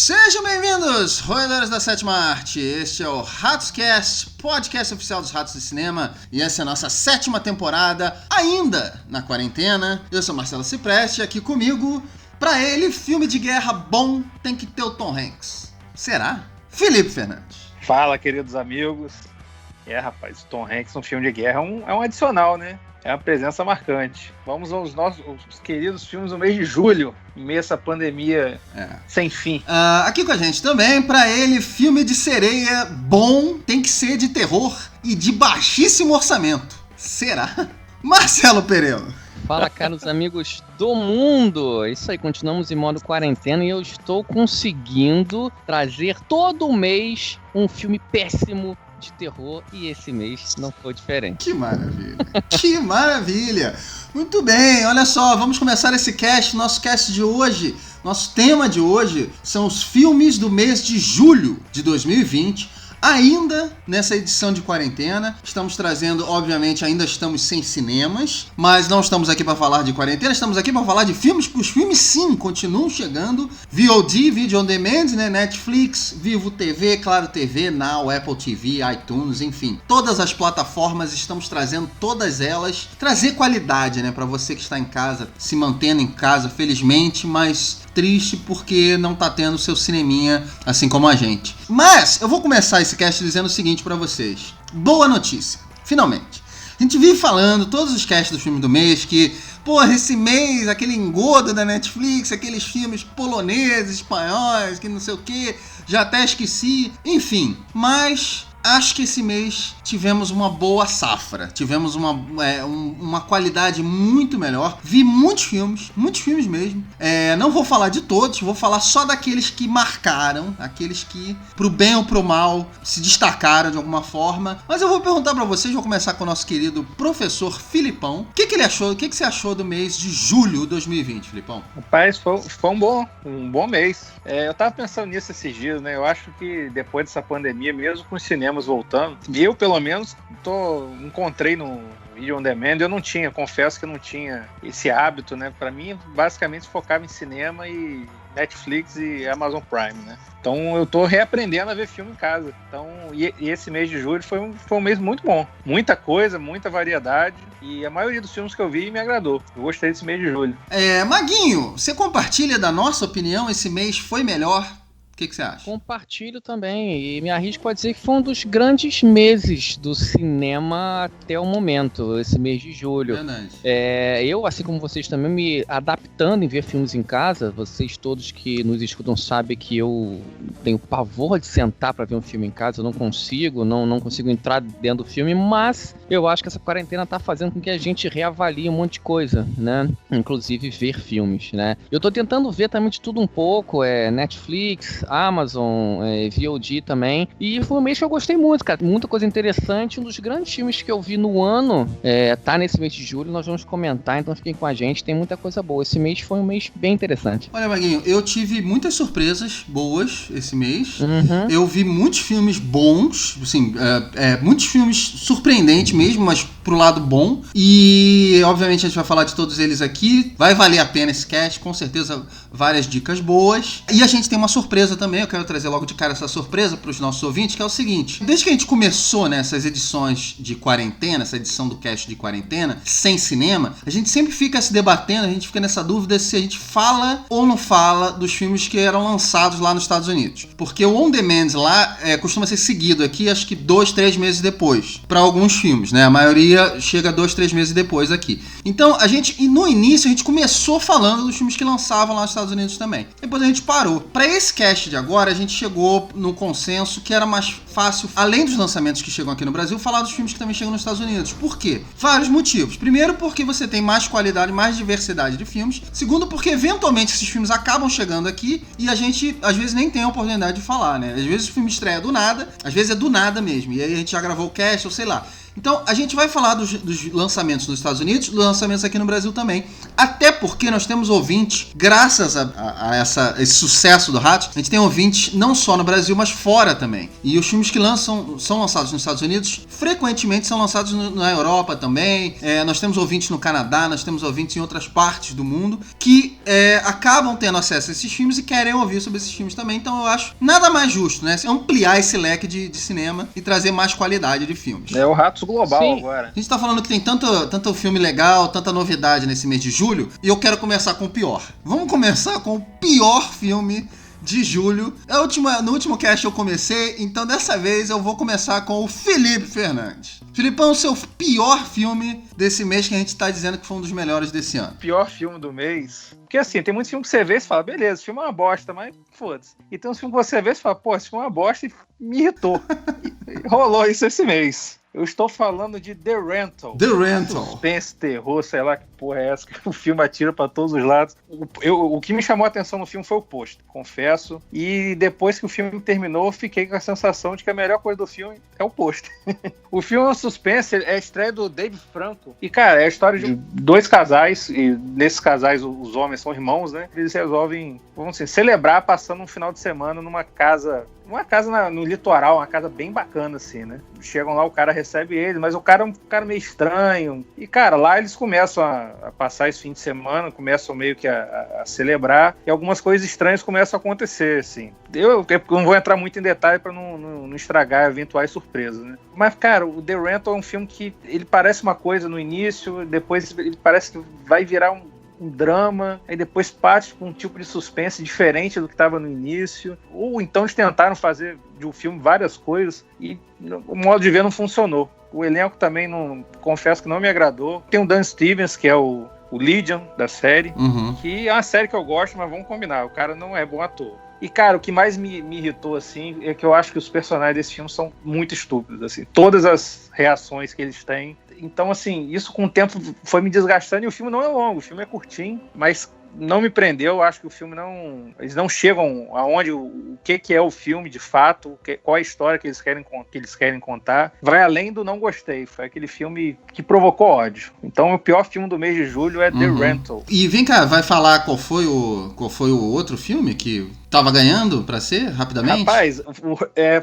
Sejam bem-vindos, roedores da sétima arte. Este é o Ratoscast, podcast oficial dos Ratos de Cinema. E essa é a nossa sétima temporada, ainda na quarentena. Eu sou Marcelo Cipreste, aqui comigo, pra ele, filme de guerra bom tem que ter o Tom Hanks. Será? Felipe Fernandes. Fala, queridos amigos. Rapaz, Tom Hanks no filme de guerra é um adicional, né? É uma presença marcante. Vamos aos nossos queridos filmes do mês de julho, em meio a essa pandemia sem fim. Aqui com a gente também, pra ele, filme de sereia bom tem que ser de terror e de baixíssimo orçamento. Será? Marcelo Pereira. Fala, caros amigos do mundo! Isso aí, continuamos em modo quarentena e eu estou conseguindo trazer todo mês um filme péssimo de terror, e esse mês não foi diferente. Que maravilha! Que maravilha! Muito bem, olha só, vamos começar esse cast. Nosso cast de hoje, nosso tema de hoje são os filmes do mês de julho de 2020. Ainda nessa edição de quarentena, estamos trazendo, obviamente, ainda estamos sem cinemas, mas não estamos aqui para falar de quarentena, estamos aqui para falar de filmes, porque os filmes sim continuam chegando, VOD, Video On Demand, né? Netflix, Vivo TV, Claro TV, Now, Apple TV, iTunes, enfim. Todas as plataformas, estamos trazendo todas elas, trazer qualidade, né? Para você que está em casa, se mantendo em casa, felizmente, mas triste porque não tá tendo seu cineminha assim como a gente. Mas eu vou começar esse cast dizendo o seguinte pra vocês. Boa notícia, finalmente. A gente vive falando, todos os casts do filme do mês, que, porra, esse mês, aquele engodo da Netflix, aqueles filmes poloneses, espanhóis, que não sei o que, já até esqueci, enfim. Mas acho que esse mês tivemos uma boa safra, tivemos uma qualidade muito melhor. Vi muitos filmes mesmo. Não vou falar de todos, vou falar só daqueles que marcaram, aqueles que, pro bem ou pro mal, se destacaram de alguma forma. Mas eu vou perguntar pra vocês, vou começar com o nosso querido professor Filipão. O que ele achou, o que você achou do mês de julho de 2020, Filipão? Rapaz, foi um bom mês. Eu tava pensando nisso esses dias, né? Eu acho que depois dessa pandemia, mesmo com os cinemas voltando, eu pelo menos encontrei no Video On Demand, confesso que eu não tinha esse hábito, né? Pra mim, basicamente, focava em cinema e Netflix e Amazon Prime, né? Então eu tô reaprendendo a ver filme em casa. Então, e esse mês de julho foi um mês muito bom. Muita coisa, muita variedade, e a maioria dos filmes que eu vi me agradou. Eu gostei desse mês de julho. Maguinho, você compartilha da nossa opinião? Esse mês foi melhor? O que você acha? Compartilho também, e me arrisco a dizer que foi um dos grandes meses do cinema até o momento, esse mês de julho. Verdade. Eu, assim como vocês também, me adaptando em ver filmes em casa. Vocês todos que nos escutam sabem que eu tenho pavor de sentar para ver um filme em casa. Eu não consigo entrar dentro do filme, mas eu acho que essa quarentena tá fazendo com que a gente reavalie um monte de coisa, né? Inclusive ver filmes, né? Eu tô tentando ver também de tudo um pouco, Netflix, Amazon, VOD também. E foi um mês que eu gostei muito, cara. Muita coisa interessante. Um dos grandes filmes que eu vi no ano tá nesse mês de julho. Nós vamos comentar, então fiquem com a gente. Tem muita coisa boa. Esse mês foi um mês bem interessante. Olha, Maguinho, eu tive muitas surpresas boas esse mês. Uhum. Eu vi muitos filmes bons, assim, muitos filmes surpreendentes mesmo, mas pro lado bom. E, obviamente, a gente vai falar de todos eles aqui. Vai valer a pena esse cast, com certeza, várias dicas boas. E a gente tem uma surpresa também, eu quero trazer logo de cara essa surpresa para os nossos ouvintes, que é o seguinte: desde que a gente começou nessas edições de quarentena, essa edição do cast de quarentena, sem cinema, a gente sempre fica se debatendo, a gente fica nessa dúvida se a gente fala ou não fala dos filmes que eram lançados lá nos Estados Unidos. Porque o On Demand lá costuma ser seguido aqui, acho que 2-3 meses depois, para alguns filmes, né? A maioria chega 2-3 meses depois aqui. Então, no início, a gente começou falando dos filmes que lançavam lá nos Estados Unidos também. Depois a gente parou. Para esse cast de agora, a gente chegou no consenso que era mais fácil, além dos lançamentos que chegam aqui no Brasil, falar dos filmes que também chegam nos Estados Unidos. Por quê? Vários motivos. Primeiro, porque você tem mais qualidade, mais diversidade de filmes. Segundo, porque eventualmente esses filmes acabam chegando aqui e a gente, às vezes, nem tem a oportunidade de falar, né? Às vezes o filme estreia do nada, às vezes é do nada mesmo. E aí a gente já gravou o cast, ou sei lá. Então, a gente vai falar dos lançamentos nos Estados Unidos, dos lançamentos aqui no Brasil também. Até porque nós temos ouvintes, graças a esse sucesso do Ratos, a gente tem ouvintes não só no Brasil, mas fora também. E os filmes que são lançados nos Estados Unidos, frequentemente são lançados na Europa também. Nós temos ouvintes no Canadá, nós temos ouvintes em outras partes do mundo, que acabam tendo acesso a esses filmes e querem ouvir sobre esses filmes também. Então eu acho nada mais justo, né? Ampliar esse leque de cinema e trazer mais qualidade de filmes. É o Ratos Global. Sim. Agora. A gente tá falando que tem tanto filme legal, tanta novidade nesse mês de julho, e eu quero começar com o pior. Vamos começar com o pior filme de julho. No último cast eu comecei, então dessa vez eu vou começar com o Felipe Fernandes. Filipão, seu pior filme desse mês que a gente tá dizendo que foi um dos melhores desse ano. Pior filme do mês? Porque assim, tem muitos filmes que você vê e fala, beleza, esse filme é uma bosta, mas foda-se. E tem uns filmes que você vê e fala, pô, esse filme é uma bosta e me irritou. E rolou isso esse mês. Eu estou falando de The Rental. The Rental. Suspense, terror, sei lá que porra é essa, que o filme atira pra todos os lados. O que me chamou a atenção no filme foi o pôster, confesso. E depois que o filme terminou, eu fiquei com a sensação de que a melhor coisa do filme é o pôster. O filme é um suspense, é a estreia do Dave Franco. E, cara, é a história de dois casais, e nesses casais os homens são irmãos, né? Eles resolvem, vamos dizer, celebrar passando um final de semana numa casa no litoral, uma casa bem bacana, assim, né? Chegam lá, o cara recebe eles, mas o cara é um cara meio estranho. E, cara, lá eles começam a passar esse fim de semana, começam meio que a celebrar, e algumas coisas estranhas começam a acontecer, assim. Eu não vou entrar muito em detalhe para não estragar eventuais surpresas, né? Mas, cara, o The Rental é um filme que ele parece uma coisa no início, depois ele parece que vai virar um drama, aí depois parte com um tipo de suspense diferente do que estava no início, ou então eles tentaram fazer de um filme várias coisas e o modo de ver não funcionou. O elenco também, confesso que não me agradou. Tem o Dan Stevens, que é o Legion da série, que é uma série que eu gosto, mas vamos combinar, o cara não é bom ator. E, cara, o que mais me irritou, assim, é que eu acho que os personagens desse filme são muito estúpidos, assim. Todas as reações que eles têm. Então, assim, isso com o tempo foi me desgastando, e o filme não é longo, o filme é curtinho, mas não me prendeu. Eu acho que o filme eles não chegam aonde, o que é o filme de fato, qual é a história que eles querem contar. Vai além do não gostei, foi aquele filme que provocou ódio. Então o pior filme do mês de julho é The Rental. E vem cá, vai falar qual foi o outro filme que tava ganhando pra ser, rapidamente? Rapaz,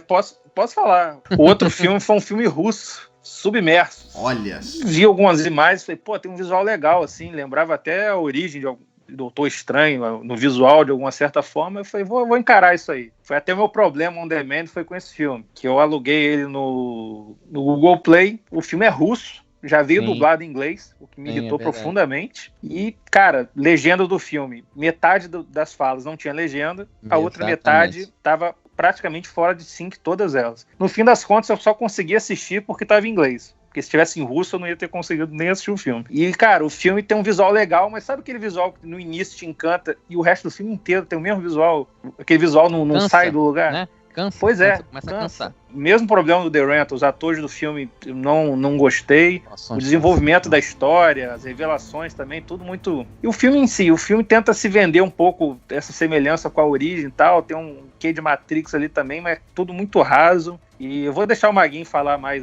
posso falar. O outro filme foi um filme russo, Submersos. Olha. Vi algumas imagens e falei, pô, tem um visual legal, assim, lembrava até a origem de Doutor Estranho, no visual, de alguma certa forma. Eu falei, vou encarar isso aí. Foi até o meu problema on demand, foi com esse filme, que eu aluguei ele no Google Play. O filme é russo, já veio dublado em inglês, o que me irritou profundamente. E, cara, legenda do filme, metade das falas não tinha legenda, a outra metade estava praticamente fora de sync, todas elas. No fim das contas, eu só consegui assistir porque estava em inglês. Porque se tivesse em russo, eu não ia ter conseguido nem assistir o filme. E, cara, o filme tem um visual legal, mas sabe aquele visual que no início te encanta e o resto do filme inteiro tem o mesmo visual? Aquele visual não sai do lugar? Né? Cansa, pois é, começa a cansar. Mesmo problema do The Rental, os atores do filme eu não gostei, o desenvolvimento da história, as revelações também, tudo muito... E o filme em si, o filme tenta se vender um pouco essa semelhança com a origem e tal, tem um quê de Matrix ali também, mas é tudo muito raso. E eu vou deixar o Maguinho falar mais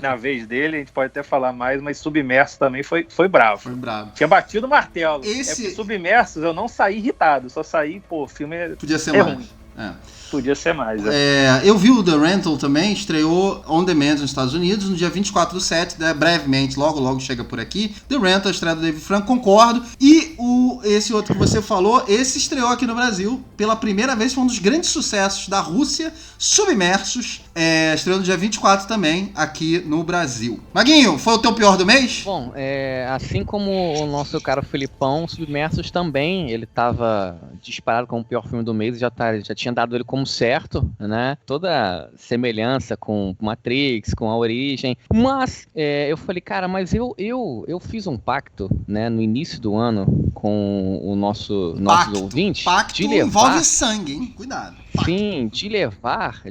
na vez dele, a gente pode até falar mais, mas Submersos também foi bravo. Foi bravo. Tinha batido o martelo. Porque Submersos eu não saí irritado, só saí, o filme podia ser mais ruim. Podia ser mais. Eu vi o The Rental também, estreou on demand nos Estados Unidos no dia 24/7, né, brevemente, logo chega por aqui. The Rental, a estreia do Dave Franco, concordo. E esse outro que você falou, esse estreou aqui no Brasil pela primeira vez, foi um dos grandes sucessos da Rússia, Submersos, estreou no dia 24 também aqui no Brasil. Maguinho, foi o teu pior do mês? Bom, assim como o nosso cara Felipão, Submersos também, ele tava disparado como o pior filme do mês, já tinha dado ele como certo, né? Toda semelhança com Matrix, com a origem. Mas eu falei, cara, mas eu fiz um pacto, né, no início do ano com nossos ouvintes. Pacto envolve sangue, hein? Cuidado. Sim, de levar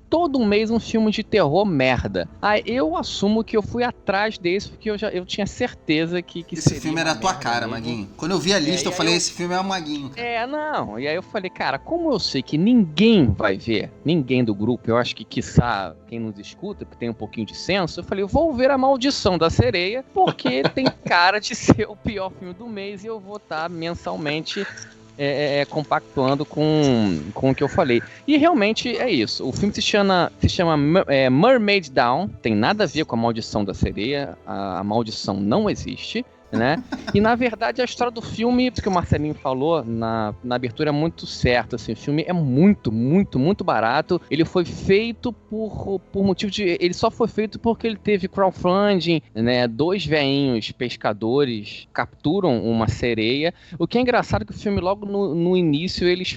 todo mês um filme de terror merda. Aí eu assumo que eu fui atrás desse porque eu tinha certeza que Esse seria filme era a tua merda cara, mesmo. Maguinho. Quando eu vi a lista, eu falei, aí esse filme é o Maguinho. Não. E aí eu falei, cara, como eu sei que ninguém vai ver, ninguém do grupo, eu acho que quiçá quem nos escuta, que tem um pouquinho de senso, eu falei, eu vou ver A Maldição da Sereia, porque tem cara de ser o pior filme do mês e eu vou estar mensalmente compactuando com o que eu falei. E realmente é isso. O filme se chama Mermaid Down, tem nada a ver com A Maldição da Sereia, a maldição não existe, né? E na verdade a história do filme, que o Marcelinho falou na abertura, é muito certo, assim, o filme é muito, muito, muito barato. Ele foi feito por motivo de... Ele só foi feito porque ele teve crowdfunding, né? 2 veinhos pescadores capturam uma sereia. O que é engraçado é que o filme, logo no início, eles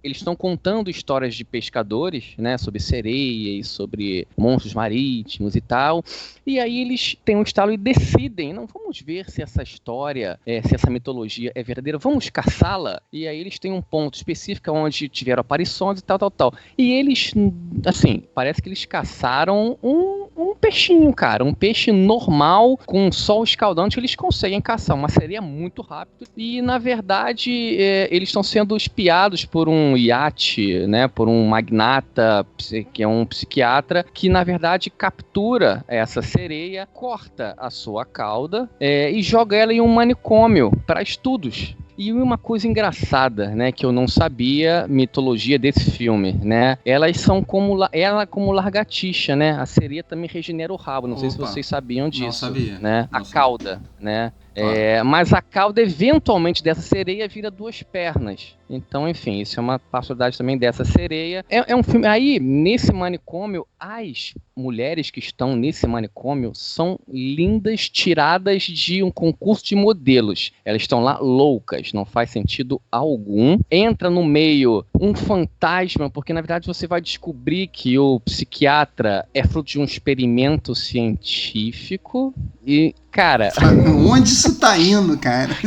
estão contando histórias de pescadores, né? Sobre sereias, sobre monstros marítimos e tal. E aí eles têm um estalo e decidem, não, vamos ver se essa história, se essa mitologia é verdadeira, vamos caçá-la. E aí eles têm um ponto específico onde tiveram aparições e tal. E eles, assim, parece que eles caçaram um peixinho, cara, um peixe normal com sol escaldante. Eles conseguem caçar uma sereia muito rápido. E na verdade eles estão sendo espiados por um iate, né, por um magnata que é um psiquiatra que na verdade captura essa sereia, corta a sua cauda e joga ela em um manicômio para estudos. E uma coisa engraçada, né, que eu não sabia, mitologia desse filme, né? Elas são como lagartixa, né? A sereia também regenera o rabo. Não sei se vocês sabiam disso. Não sabia. Né? Não a cauda, né? Claro. Mas a cauda, eventualmente, dessa sereia vira 2 pernas. Então, enfim, isso é uma particularidade também dessa sereia. É um filme... Aí, nesse manicômio, as mulheres que estão nesse manicômio são lindas, tiradas de um concurso de modelos. Elas estão lá loucas, não faz sentido algum. Entra no meio um fantasma, porque, na verdade, você vai descobrir que o psiquiatra é fruto de um experimento científico e... Cara... Onde isso tá indo, cara?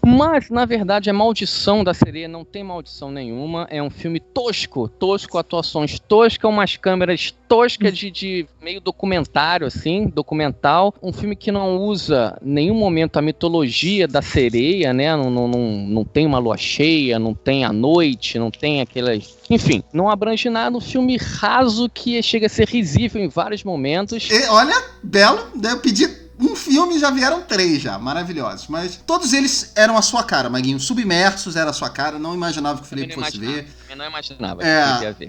Mas, na verdade, a Maldição da Sereia não tem maldição nenhuma. É um filme tosco, atuações toscas, umas câmeras toscas de meio documentário, assim, documental. Um filme que não usa em nenhum momento a mitologia da sereia, né? Não tem uma lua cheia, não tem a noite, não tem aquelas... Enfim, não abrange nada. Um filme raso que chega a ser risível em vários momentos. Olha, belo, eu pedi... Um filme já vieram 3 já, maravilhosos. Mas todos eles eram a sua cara, Maguinho. Submersos era a sua cara, não imaginava que o Felipe fosse ver. Eu não imaginava.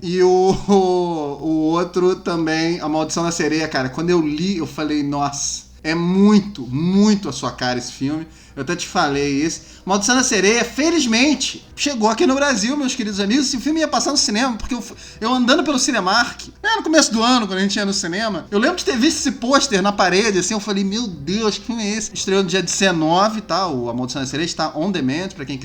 E o outro também, A Maldição da Sereia, cara. Quando eu li, eu falei, nossa, é muito, muito a sua cara esse filme. Eu até te falei isso. Maldição da Sereia, felizmente, chegou aqui no Brasil, meus queridos amigos. Esse filme ia passar no cinema, porque eu andando pelo Cinemark, no começo do ano, quando a gente ia no cinema, eu lembro de ter visto esse pôster na parede, assim, eu falei, meu Deus, que filme é esse? Estreou no dia 19, tá? A Maldição da Sereia está on demand, pra quem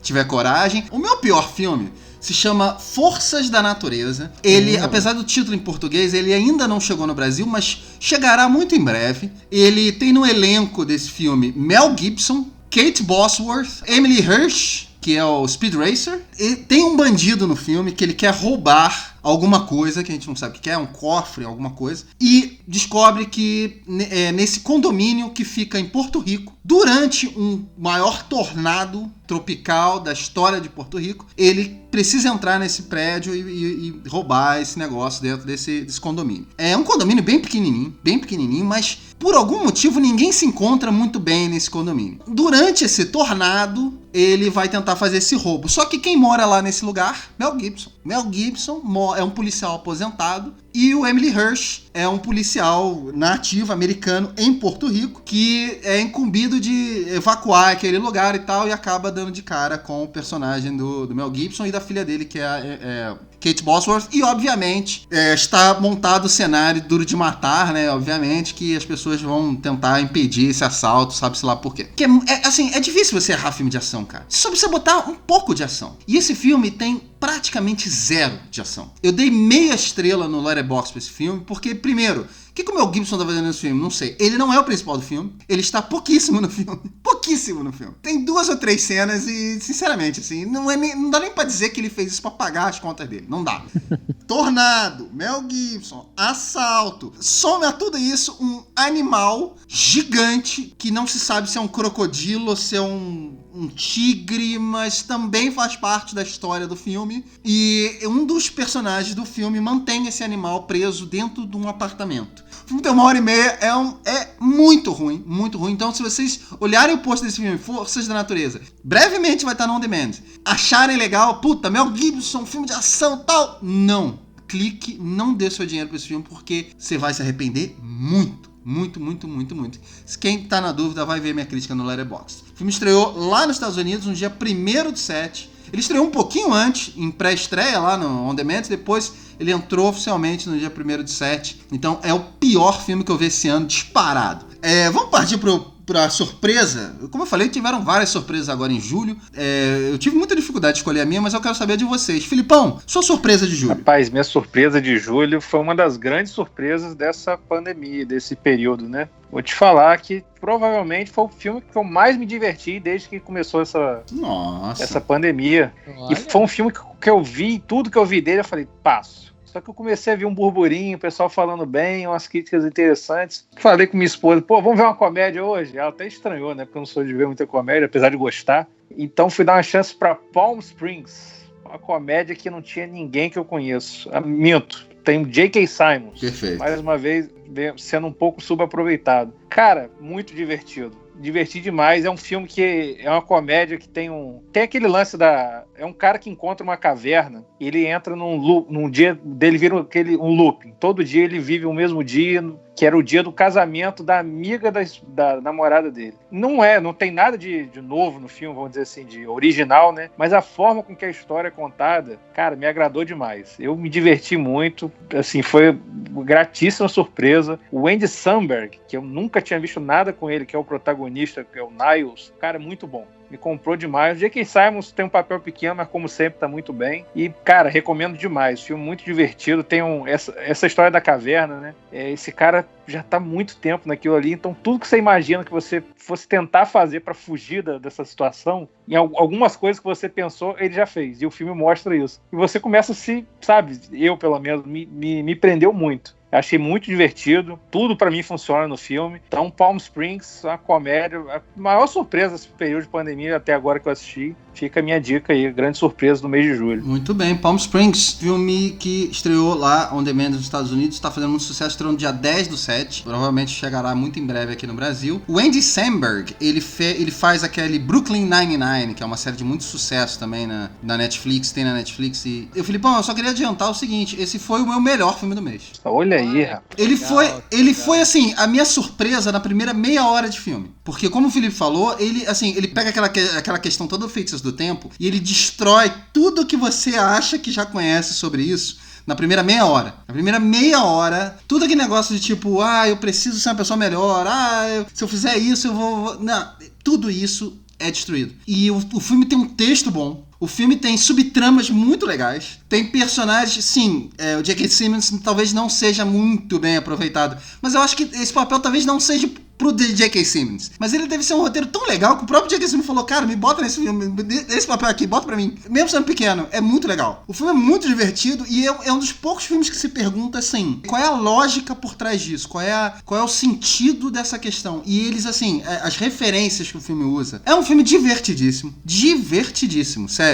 tiver coragem. O meu pior filme se chama Forças da Natureza. Ele, apesar do título em português, ele ainda não chegou no Brasil, mas chegará muito em breve. Ele tem no elenco desse filme Mel Gibson, Kate Bosworth, Emily Hirsch, que é o Speed Racer. E tem um bandido no filme que ele quer roubar alguma coisa, que a gente não sabe o que é, um cofre, alguma coisa, e descobre que nesse condomínio que fica em Porto Rico, durante um maior tornado tropical da história de Porto Rico, ele precisa entrar nesse prédio e roubar esse negócio dentro desse condomínio. É um condomínio bem pequenininho, mas por algum motivo ninguém se encontra muito bem nesse condomínio. Durante esse tornado, ele vai tentar fazer esse roubo. Só que quem mora lá nesse lugar? Mel Gibson. Mel Gibson é um policial aposentado e o Emily Hirsch é um policial nativo americano em Porto Rico que é incumbido de evacuar aquele lugar e tal, e acaba dando de cara com o personagem do Mel Gibson e da filha dele, que é Kate Bosworth, e obviamente está montado o cenário Duro de Matar, né? Obviamente que as pessoas vão tentar impedir esse assalto, sabe-se lá por quê. Porque é difícil você errar filme de ação, cara. Só precisa botar um pouco de ação. E esse filme tem praticamente 0 de ação. Eu dei meia estrela no Letterboxd pra esse filme, porque, primeiro, que o Mel Gibson tá fazendo nesse filme? Não sei. Ele não é o principal do filme. Ele está pouquíssimo no filme. Pouquíssimo no filme. Tem 2 ou 3 cenas e, sinceramente, assim, não dá nem pra dizer que ele fez isso pra pagar as contas dele. Não dá. Tornado, Mel Gibson, assalto. Some a tudo isso um animal gigante que não se sabe se é um crocodilo ou se é um tigre, mas também faz parte da história do filme. E um dos personagens do filme mantém esse animal preso dentro de um apartamento. O filme tem 1h30, é muito ruim, muito ruim. Então, se vocês olharem o post desse filme, Forças da Natureza, brevemente vai estar no On Demand. Acharem legal, puta, Mel Gibson, filme de ação e tal. Não. Clique, não dê seu dinheiro pra esse filme, porque você vai se arrepender muito. Muito, muito, muito, muito. Quem tá na dúvida vai ver minha crítica no Letterboxd. O filme estreou lá nos Estados Unidos no dia 1º/7. Ele estreou um pouquinho antes, em pré-estreia lá no On Demand, depois ele entrou oficialmente no dia 1º/7. Então é o pior filme que eu vi esse ano, disparado. Vamos partir pra surpresa. Como eu falei, tiveram várias surpresas agora em julho. Eu tive muita dificuldade de escolher a minha, mas eu quero saber de vocês. Filipão, sua surpresa de julho? Rapaz, minha surpresa de julho foi uma das grandes surpresas dessa pandemia, desse período, né? Vou te falar que provavelmente foi o filme que eu mais me diverti desde que começou essa pandemia. Olha. E foi um filme que eu vi, tudo que eu vi dele, eu falei, passo. Só que eu comecei a ver um burburinho, o pessoal falando bem, umas críticas interessantes. Falei com minha esposa, vamos ver uma comédia hoje? Ela até estranhou, né? Porque eu não sou de ver muita comédia, apesar de gostar. Então fui dar uma chance pra Palm Springs, uma comédia que não tinha ninguém que eu conheço. Minto, tem J.K. Simmons. Perfeito. Mais uma vez, sendo um pouco subaproveitado. Cara, muito divertido. Diverti demais. É um filme que é uma comédia que tem aquele lance é um cara que encontra uma caverna e ele entra num dia dele, vira um looping. Todo dia ele vive o mesmo dia, que era o dia do casamento da amiga da namorada dele. Não tem nada de novo no filme, vamos dizer assim, de original, né? Mas a forma com que a história é contada, cara, me agradou demais. Eu me diverti muito, assim, foi gratíssima surpresa. O Andy Samberg, que eu nunca tinha visto nada com ele, que é o protagonista, que é o Niles, cara, muito bom. Me comprou demais. O J.K. Simmons tem um papel pequeno, mas como sempre tá muito bem. E, cara, recomendo demais. Filme muito divertido. Tem essa história da caverna, né? Esse cara já tá muito tempo naquilo ali. Então, tudo que você imagina que você fosse tentar fazer pra fugir dessa situação, em algumas coisas que você pensou, ele já fez. E o filme mostra isso. E você começa a sabe, eu pelo menos, me prendeu muito. Achei muito divertido, tudo pra mim funciona no filme. Então, Palm Springs, uma comédia, a maior surpresa desse período de pandemia até agora que eu assisti. Fica a minha dica aí, grande surpresa do mês de julho. Muito bem, Palm Springs, filme que estreou lá On Demand nos Estados Unidos, está fazendo muito sucesso, estreou no dia 10/7, provavelmente chegará muito em breve aqui no Brasil. O Andy Samberg, ele faz aquele Brooklyn Nine-Nine, que é uma série de muito sucesso também na Netflix, tem na Netflix. E eu, Filipão, eu só queria adiantar o seguinte, esse foi o meu melhor filme do mês. Olha aí, rapaz. Ele foi assim, a minha surpresa na primeira meia hora de filme. Porque como o Felipe falou, ele pega aquela questão toda do Feitiços do Tempo e ele destrói tudo que você acha que já conhece sobre isso na primeira meia hora. Na primeira meia hora, tudo aquele negócio de tipo, eu preciso ser uma pessoa melhor, se eu fizer isso, eu vou... Não, tudo isso é destruído. E o filme tem um texto bom. O filme tem subtramas muito legais. Tem personagens, sim, o J.K. Simmons talvez não seja muito bem aproveitado. Mas eu acho que esse papel talvez não seja pro J.K. Simmons. Mas ele deve ser um roteiro tão legal que o próprio J.K. Simmons falou, cara, me bota nesse filme, esse papel aqui, bota pra mim. Mesmo sendo pequeno, é muito legal. O filme é muito divertido e é um dos poucos filmes que se pergunta, assim, qual é a lógica por trás disso? Qual é o sentido dessa questão? E eles, assim, as referências que o filme usa. É um filme divertidíssimo. Divertidíssimo, sério.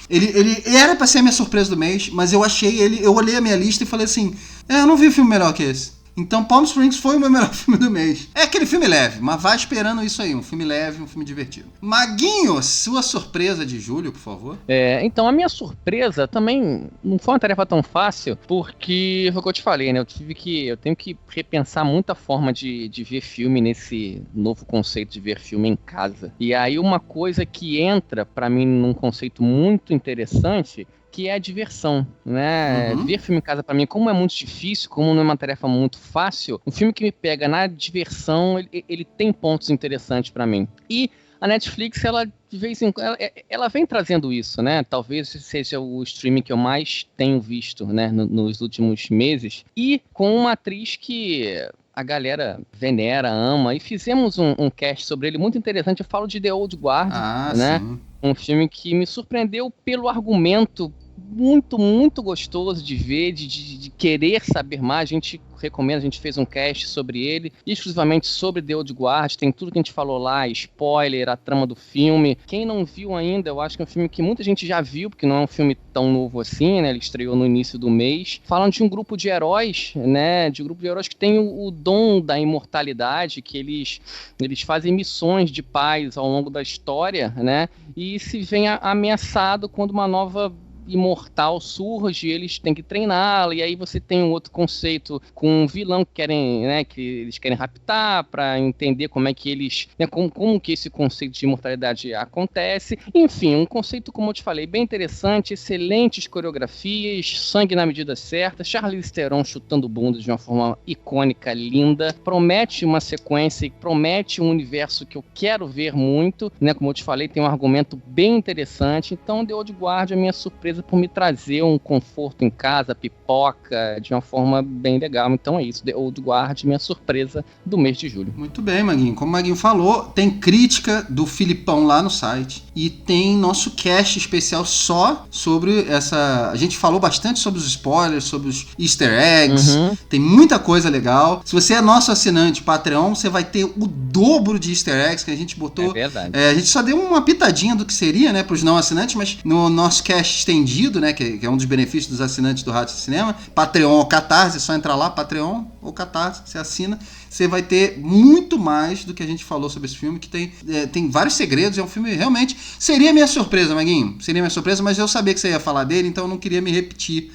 Ele era pra ser a minha surpresa do mês, mas eu olhei a minha lista e falei assim, eu não vi filme melhor que esse. Então Palm Springs foi o meu melhor filme do mês. É aquele filme leve, mas vai esperando isso aí, um filme leve, um filme divertido. Maguinho, sua surpresa de julho, por favor. Então a minha surpresa também não foi uma tarefa tão fácil, porque foi o que eu te falei, né? Eu tenho que repensar muita forma de ver filme nesse novo conceito de ver filme em casa. E aí uma coisa que entra pra mim num conceito muito interessante, que é a diversão, né? Ver filme em casa pra mim, como é muito difícil, como não é uma tarefa muito fácil, um filme que me pega na diversão, ele tem pontos interessantes pra mim. E a Netflix, ela de vez em quando, ela vem trazendo isso, né? Talvez seja o streaming que eu mais tenho visto, né, nos últimos meses. E com uma atriz que a galera venera, ama, e fizemos um cast sobre ele muito interessante. Eu falo de The Old Guard, né? Sim. Um filme que me surpreendeu pelo argumento muito, muito gostoso de ver, de querer saber mais. A gente recomenda, a gente fez um cast sobre ele, exclusivamente sobre The Old Guard, tem tudo que a gente falou lá, spoiler, a trama do filme. Quem não viu ainda, eu acho que é um filme que muita gente já viu, porque não é um filme tão novo assim, né? Ele estreou no início do mês. Falando de um grupo de heróis, né? De um grupo de heróis que tem o dom da imortalidade, que eles fazem missões de paz ao longo da história, né? E se vem ameaçado quando uma nova imortal surge, eles têm que treiná-la, e aí você tem um outro conceito com um vilão que querem, né, que eles querem raptar para entender como é que eles, né, como que esse conceito de imortalidade acontece. Enfim, um conceito, como eu te falei, bem interessante, excelentes coreografias, sangue na medida certa, Charlize Theron chutando bunda de uma forma icônica, linda, promete uma sequência e promete um universo que eu quero ver muito, né, como eu te falei, tem um argumento bem interessante. Então The Old Guard é a minha surpresa por me trazer um conforto em casa, pipoca, de uma forma bem legal. Então é isso, The Old Guard, minha surpresa do mês de julho. Muito bem, Maguinho. Como o Maguinho falou, tem crítica do Filipão lá no site e tem nosso cast especial só sobre essa... A gente falou bastante sobre os spoilers, sobre os easter eggs, tem muita coisa legal. Se você é nosso assinante Patreon, você vai ter o dobro de easter eggs que a gente botou. É verdade. A gente só deu uma pitadinha do que seria, né, para os não assinantes, mas no nosso cast estendido, né, que é um dos benefícios dos assinantes do Rádio Cinema, Patreon ou Catarse, é só entrar lá, Patreon ou Catarse, você assina, você vai ter muito mais do que a gente falou sobre esse filme, que tem vários segredos, é um filme realmente... Seria minha surpresa, Maguinho, seria minha surpresa, mas eu sabia que você ia falar dele, então eu não queria me repetir.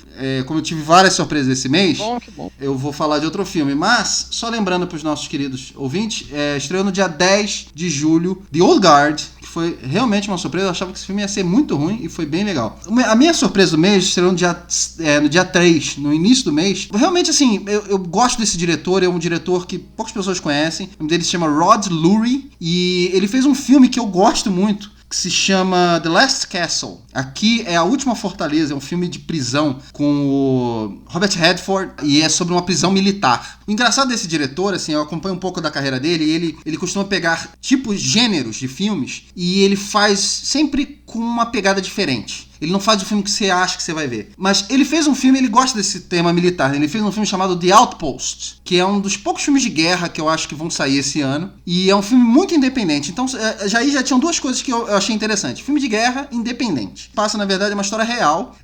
Como eu tive várias surpresas esse mês, que bom. Eu vou falar de outro filme, mas, só lembrando para os nossos queridos ouvintes, estreou no dia 10 de julho, The Old Guard, que foi realmente uma surpresa. Eu achava que esse filme ia ser muito ruim e foi bem legal. A minha surpresa do mês estreou no dia 3, no início do mês. Realmente, assim, eu gosto desse diretor, é um diretor que poucas pessoas conhecem. O nome dele se chama Rod Lurie e ele fez um filme que eu gosto muito, que se chama The Last Castle. Aqui é a Última Fortaleza, é um filme de prisão com o Robert Redford e é sobre uma prisão militar. O engraçado desse diretor, assim, eu acompanho um pouco da carreira dele, e ele costuma pegar tipos, gêneros de filmes e ele faz sempre com uma pegada diferente. Ele não faz o filme que você acha que você vai ver. Mas ele fez um filme, ele gosta desse tema militar. Ele fez um filme chamado The Outpost, que é um dos poucos filmes de guerra que eu acho que vão sair esse ano. E é um filme muito independente. Então, já tinham duas coisas que eu achei interessante. Filme de guerra independente. Passa, na verdade, uma história real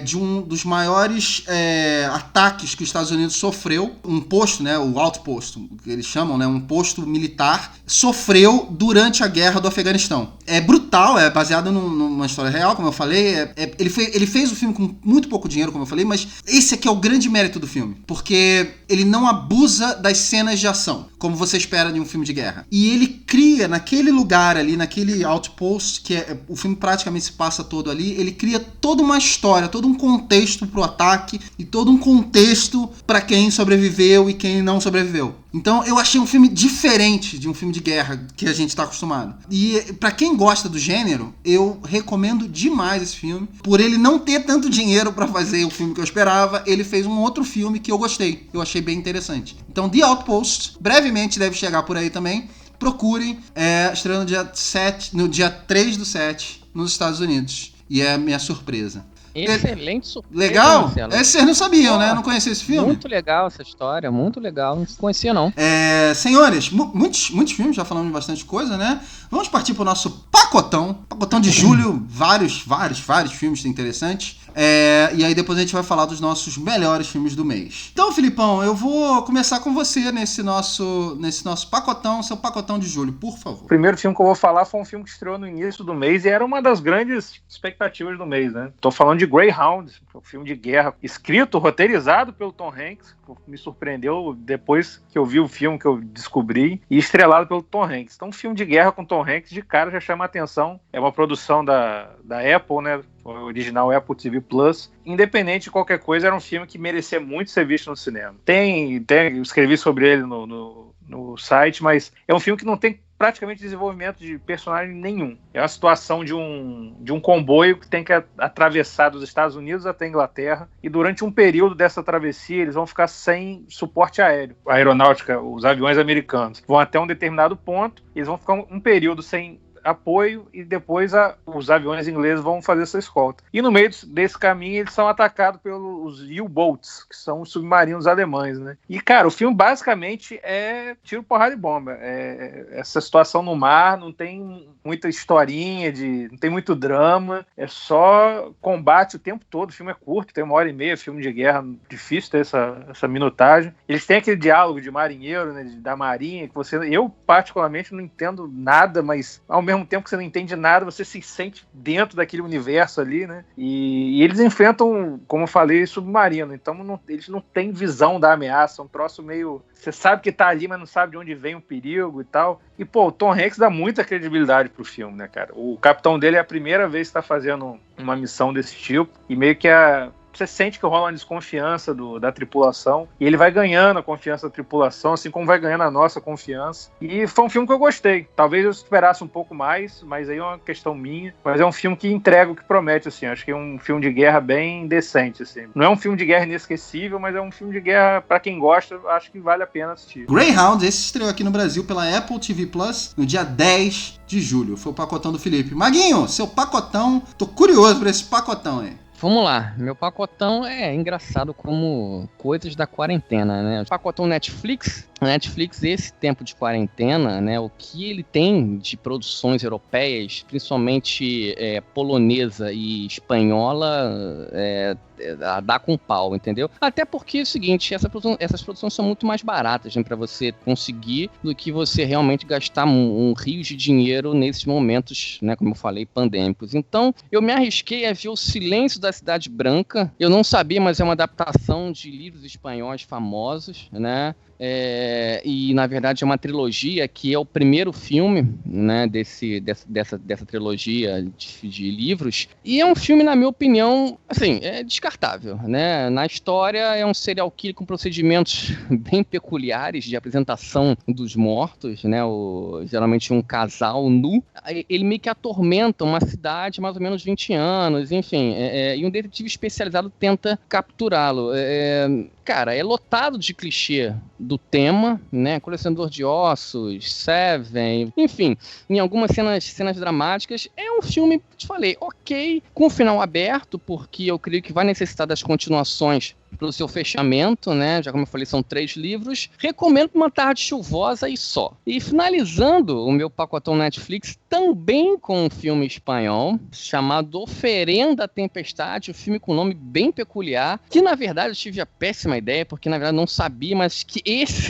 de um dos maiores ataques que os Estados Unidos sofreu. Um posto, né, o Outpost, que eles chamam, né, um posto militar, sofreu durante a guerra do Afeganistão. É brutal, é baseado numa história real, como eu falei. Ele fez o filme com muito pouco dinheiro, como eu falei, mas esse aqui é o grande mérito do filme, porque ele não abusa das cenas de ação, como você espera de um filme de guerra. E ele cria naquele lugar ali, naquele outpost, que o filme praticamente se passa todo ali, ele cria toda uma história, todo um contexto pro ataque e todo um contexto para quem sobreviveu e quem não sobreviveu. Então eu achei um filme diferente de um filme de guerra que a gente tá acostumado. E pra quem gosta do gênero, eu recomendo demais esse filme. Por ele não ter tanto dinheiro pra fazer o filme que eu esperava, ele fez um outro filme que eu gostei. Eu achei bem interessante. Então The Outpost, brevemente deve chegar por aí também. Procurem, estreando no dia 3 do 7 nos Estados Unidos. E é a minha surpresa. Excelente surpresa. Legal? Marcelo. Vocês não sabiam, né? Não conhecia esse filme? Muito legal essa história, muito legal. Não conhecia, não. Senhores, muitos filmes, já falamos de bastante coisa, né? Vamos partir para o nosso pacotão. Pacotão de julho, vários filmes interessantes. E aí depois a gente vai falar dos nossos melhores filmes do mês. Então, Filipão, eu vou começar com você nesse nosso pacotão, seu pacotão de julho, por favor. O primeiro filme que eu vou falar foi um filme que estreou no início do mês e era uma das grandes expectativas do mês, né? Tô falando de Greyhound, um filme de guerra escrito, roteirizado pelo Tom Hanks, que me surpreendeu depois que eu vi o filme, que eu descobri, e estrelado pelo Tom Hanks. Então, um filme de guerra com Tom Hanks, de cara já chama a atenção. É uma produção da Apple, né? O original Apple TV Plus. Independente de qualquer coisa, era um filme que merecia muito ser visto no cinema. Eu escrevi sobre ele no site, mas é um filme que não tem praticamente desenvolvimento de personagem nenhum. É uma situação de um comboio que tem que atravessar dos Estados Unidos até a Inglaterra, e durante um período dessa travessia eles vão ficar sem suporte aéreo. A aeronáutica, os aviões americanos, vão até um determinado ponto, eles vão ficar um período sem apoio e depois os aviões ingleses vão fazer essa escolta. E no meio desse caminho eles são atacados pelos U-Boats, que são os submarinos alemães, né? E, cara, o filme basicamente é tiro, porrada e bomba. Essa situação no mar, não tem muita historinha, não tem muito drama, é só combate o tempo todo. O filme é curto, tem 1h30, filme de guerra, difícil ter essa minutagem. Eles têm aquele diálogo de marinheiro, né, da marinha, que eu particularmente não entendo nada, mas ao mesmo tempo que você não entende nada, você se sente dentro daquele universo ali, né? E eles enfrentam, como eu falei, submarino. Então eles não têm visão da ameaça. É um troço meio... Você sabe que tá ali, mas não sabe de onde vem o perigo e tal. E, pô, o Tom Hanks dá muita credibilidade pro filme, né, cara? O capitão dele é a primeira vez que tá fazendo uma missão desse tipo. E meio que você sente que rola uma desconfiança da tripulação, e ele vai ganhando a confiança da tripulação, assim como vai ganhando a nossa confiança. E foi um filme que eu gostei. Talvez eu esperasse um pouco mais, mas aí é uma questão minha. Mas é um filme que entrega o que promete, assim. Acho que é um filme de guerra bem decente, assim. Não é um filme de guerra inesquecível, mas é um filme de guerra, pra quem gosta, acho que vale a pena assistir. Greyhound, esse estreou aqui no Brasil pela Apple TV Plus no dia 10 de julho. Foi o pacotão do Felipe. Maguinho, seu pacotão. Tô curioso por esse pacotão aí. Vamos lá, meu pacotão é engraçado como coisas da quarentena, né? O pacotão Netflix, esse tempo de quarentena, né? O que ele tem de produções europeias, principalmente polonesa e espanhola, dá com pau, entendeu? Até porque é o seguinte, essas produções são muito mais baratas, né, para você conseguir do que você realmente gastar um rio de dinheiro nesses momentos, né, como eu falei, pandêmicos. Então, eu me arrisquei a ver O Silêncio da Cidade Branca. Eu não sabia, mas é uma adaptação de livros espanhóis famosos, né? E na verdade é uma trilogia que é o primeiro filme, né, dessa trilogia de livros, e é um filme, na minha opinião, assim, é descartável, né? Na história é um serial killer com procedimentos bem peculiares de apresentação dos mortos, né? Geralmente um casal nu, ele meio que atormenta uma cidade mais ou menos 20 anos, enfim, e um detetive especializado tenta capturá-lo. Cara, é lotado de clichê do tema, né? Colecionador de ossos, Seven, enfim, em algumas cenas dramáticas. É um filme, te falei, ok, com final aberto, porque eu creio que vai necessitar das continuações pelo seu fechamento, né? Já como eu falei, são 3 livros. Recomendo uma tarde chuvosa e só. E finalizando o meu pacotão Netflix, também com um filme espanhol, chamado Oferenda à Tempestade, um filme com um nome bem peculiar, que na verdade eu tive a péssima ideia, porque na verdade não sabia, mas que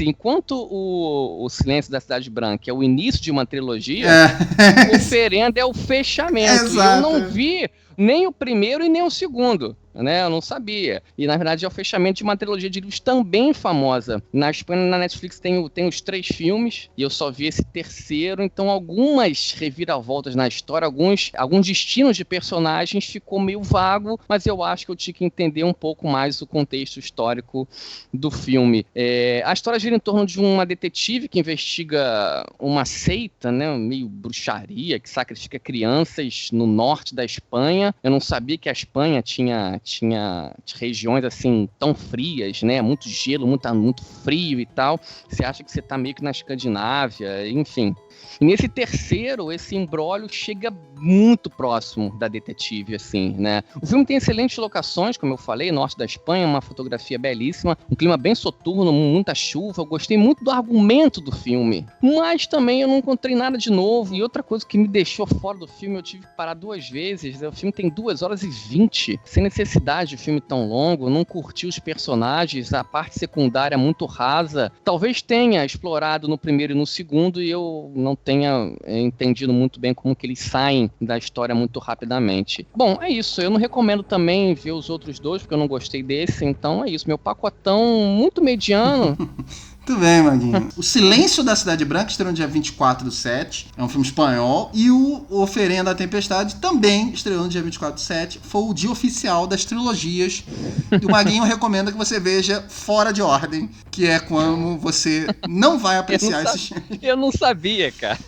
enquanto o Silêncio da Cidade Branca é o início de uma trilogia, o Oferenda é o fechamento. Exato. Eu não vi nem o primeiro e nem o segundo, né? Eu não sabia. E, na verdade, é o fechamento de uma trilogia de livros também famosa. Na Espanha, na Netflix, tem os 3 filmes, e eu só vi esse terceiro, então algumas reviravoltas na história, alguns destinos de personagens ficou meio vago, mas eu acho que eu tinha que entender um pouco mais o contexto histórico do filme. A história gira em torno de uma detetive que investiga uma seita, né? Meio bruxaria, que sacrifica crianças no norte da Espanha. Eu não sabia que a Espanha tinha regiões assim tão frias, né? Muito gelo, muito frio e tal. Você acha que você tá meio que na Escandinávia, enfim. E nesse terceiro, esse imbróglio chega muito próximo da detetive, assim, né? O filme tem excelentes locações, como eu falei, norte da Espanha, uma fotografia belíssima, um clima bem soturno, muita chuva. Eu gostei muito do argumento do filme, mas também eu não encontrei nada de novo. E outra coisa que me deixou fora do filme, eu tive que parar 2 vezes. O filme tem 2h20, sem necessidade de filme tão longo. Eu não curti os personagens, a parte secundária é muito rasa. Talvez tenha explorado no primeiro e no segundo, e eu não tenha entendido muito bem como que eles saem da história muito rapidamente. Bom, é isso. Eu não recomendo também ver os outros 2, porque eu não gostei desse. Então é isso. Meu pacotão muito mediano. Muito bem, Maguinho. O Silêncio da Cidade Branca estreou no dia 24/7. É um filme espanhol. E o Oferenda à Tempestade também estreou no dia 24/7. Foi o dia oficial das trilogias. E o Maguinho recomenda que você veja Fora de Ordem, que é quando você não vai apreciar esses filmes. Eu não sabia, cara.